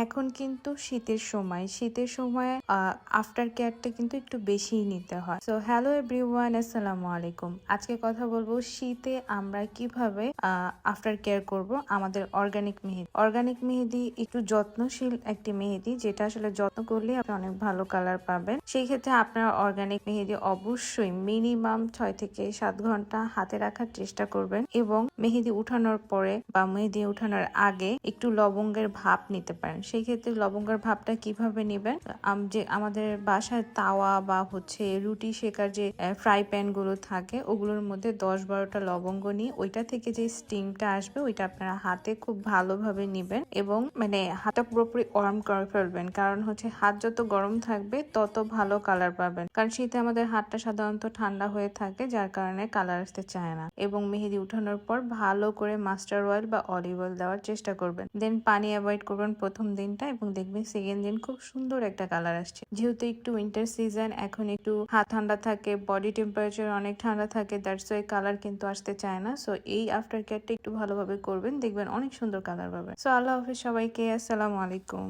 এখন কিন্তু শীতের সময় আফটার কেয়ারটা কিন্তু একটু বেশিই নিতে হয়। সো হ্যালো এভরিওয়ান, আসসালামু আলাইকুম। আজকে কথা বলবো শীতে আমরা কিভাবে আফটার কেয়ার করব আমাদের অর্গানিক মেহেদি একটু যত্নশীল একটি মেহেদি, যেটা আসলে যত্ন করলে আপনি অনেক ভালো কালার পাবেন। সেই ক্ষেত্রে আপনার অর্গানিক মেহেদি অবশ্যই মিনিমাম 6 থেকে 7 ঘন্টা হাতে রাখার চেষ্টা করবেন এবং মেহেদি উঠানোর পরে বা মেহেদি উঠানোর আগে একটু লবঙ্গের ভাপ নিতে পারেন। সেই ক্ষেত্রে লবঙ্গের ভাপটা কিভাবে নেবেন, যে আমাদের বাসায় তাওয়া বা রুটি শেকার যে ফ্রাই প্যান গুলো থাকে ওগুলোর মধ্যে 10-12টা লবঙ্গ নিয়ে ওইটা থেকে যে স্টিমটা আসবে ওইটা আপনারা হাতে খুব ভালোভাবে নিবেন এবং হাতটা পুরোপুরি ওয়ার্ম করে ফেলবেন। কারণ হাত যত গরম থাকবে তত ভালো কালার পাবেন, কারণ শীতে আমাদের হাতটা সাধারণত ঠান্ডা হয়ে থাকে, যার কারণে কালার আসতে চায় না। এবং মেহেদি উঠানোর পর ভালো করে মাস্টার অয়েল বা অলিভ অয়েল দেওয়ার চেষ্টা করবেন। দেন পানি অ্যাভয়েড করবেন প্রথম দিনটা এবং দেখবেন সেকেন্ড দিন খুব সুন্দর একটা কালার আসছে। যেহেতু একটু উইন্টার সিজন, এখন একটু হাত ঠান্ডা থাকে, বডি টেম্পারেচার অনেক ঠান্ডা থাকে, দ্যাটস ওয়াই কালার কিন্তু আসতে চায় না। সো এই আফটার কেয়ারটা একটু ভালোভাবে করবেন, দেখবেন অনেক সুন্দর কালার পাবেন। সো আল্লাহ হাফিজ সবাইকে, আসসালামু আলাইকুম।